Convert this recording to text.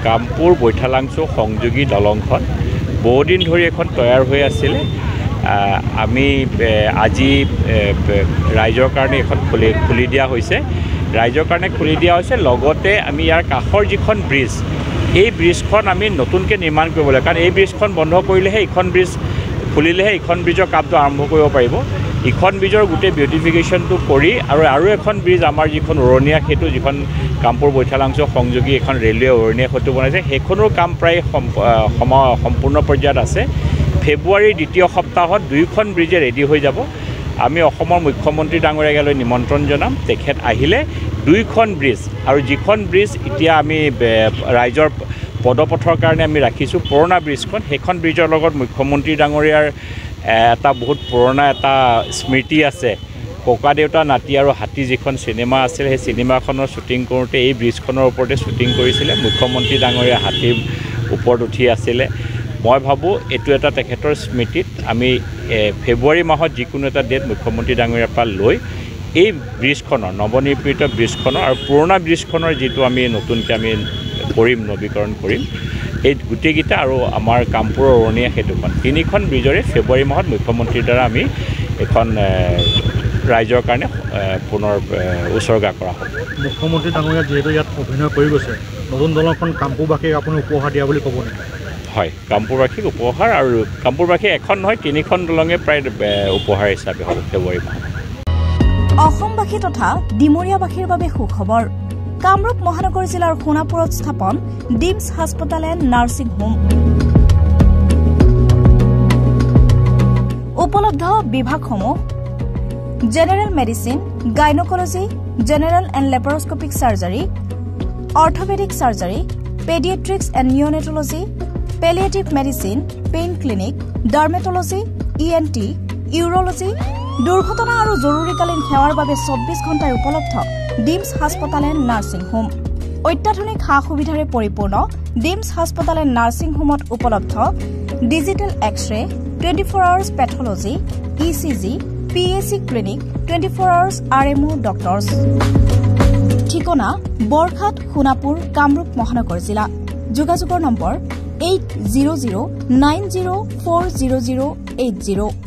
কামপুৰ বৈঠালাংচু সংযোগী দলংখন বহুদিন ধৰি এখন তৈয়াৰ হৈ আছিল আমি আজি ৰাইজৰ কাৰণে এখন খুলি দিয়া হৈছে ৰাইজৰ কাৰণে খুলি দিয়া হৈছে লগতে আমি ইয়াৰ কাষৰ যিখন ব্ৰিজ এই ব্ৰিজখন আমি নতুনকৈ নিৰ্মাণ কৰিব লাগে কাৰণ এই ব্ৰিজখন বন্ধ কৰিলেহে এইখন ব্ৰিজ খুলিলেহে এইখন ব্ৰিজৰ কামটো আৰম্ভ কৰিব পাৰিব ইখন ব্ৰিজৰ গোটেই বিউটিফিকেশ্যনটো কৰি আৰু এখন ব্ৰিজ আমাৰ যিখন উৰণীয়া সেতু যিখন কামপুৰ বৈঠালাংচু সংযোগী এখন ৰেলৱে উৰণীয়া সেতু বনাইছে সেইখনৰ কাম প্ৰায় সম্পূৰ্ণ পৰ্যায়ত আছে ফেব্ৰুৱাৰীৰ দ্বিতীয় সপ্তাহত দুইখন ব্ৰিজে ৰেডি হৈ যাব আমি অসমৰ মুখ্যমন্ত্ৰী ডাঙৰীয়ালৈ নিমন্ত্ৰণ জনাম তেখেত আহিলে দুইখন ব্ৰিজ আৰু যিখন ব্ৰিজ এতিয়া আমি ৰাইজৰ পদপথৰ কাৰণে আমি ৰাখিছোঁ পুৰণা ব্ৰিজখন সেইখন ব্ৰিজৰ লগত মুখ্যমন্ত্ৰী ডাঙৰীয়াৰ এটা বহুত পুৰণা এটা স্মৃতি আছে ককা দেউতা নাতি আৰু হাতী যিখন চিনেমা আছিল সেই চিনেমাখনৰ শ্বুটিং কৰোঁতে এই ব্ৰিজখনৰ ওপৰতে শ্বুটিং কৰিছিলে মুখ্যমন্ত্ৰী ডাঙৰীয়া হাতীৰ ওপৰত উঠি আছিলে মই ভাবোঁ এইটো এটা তেখেতৰ স্মৃতিত আমি ফেব্ৰুৱাৰী মাহত যিকোনো এটা ডেট মুখ্যমন্ত্ৰী ডাঙৰীয়াৰ পৰা লৈ এই ব্ৰিজখনৰ নৱনিৰ্মিত ব্ৰিজখনৰ আৰু পুৰণা ব্ৰিজখনৰ যিটো আমি নতুনকৈ আমি কৰিম নৱীকৰণ কৰিম এই গোটেইকেইটা আৰু আমাৰ কামপুৰৰ উৰণীয়া সেতুখন তিনিখন ব্ৰিজৰে ফেব্ৰুৱাৰী মাহত মুখ্যমন্ত্ৰীৰ দ্বাৰা আমি এখন ৰাইজৰ কাৰণে পুনৰ উচৰ্গা কৰা হ'ব মুখ্যমন্ত্ৰী ডাঙৰীয়া যিহেতু ইয়াত অভিনয় কৰি গৈছে নতুন দলংখন কামপুৰবাসীক আপুনি উপহাৰ দিয়া বুলি ক'ব নেকি হয় কামপুৰবাসীক উপহাৰ আৰু কামপুৰবাসী এখন নহয় তিনিখন দলঙে প্ৰায় উপহাৰ হিচাপে হ'ব ফেব্ৰুৱাৰী মাহত অসমবাসী তথা ডিমৰীয়াবাসীৰ বাবে সুখবৰ কামৰূপ মহানগৰ জিলাৰ সোণাপুৰত স্থাপন ডিমছ হাস্পতাল এণ্ড নাৰ্ছিং হোম উপলব্ধ বিভাগসমূহ general medicine gynaecology general and laparoscopic surgery orthopaedic surgery paediatrics and neonatology palliative medicine pain clinic dermatology ENT urology দুৰ্ঘটনা আৰু জৰুৰীকালীন সেৱাৰ বাবে 24 ঘণ্টাৰ উপলব্ধ ডিমছ হাস্পতাল এণ্ড নাৰ্ছিং হোম অত্যাধুনিক সা সুবিধাৰে পৰিপূৰ্ণ ডিমছ হাস্পতাল এণ্ড নাৰ্ছিং হোমত উপলব্ধ digital X-ray 24 hours pathology ECG PAC clinic 24 hours RMO doctors ঠিকনা বৰঘাট সোণাপুৰ কামৰূপ মহানগৰ জিলা যোগাযোগৰ নম্বৰ 8009040080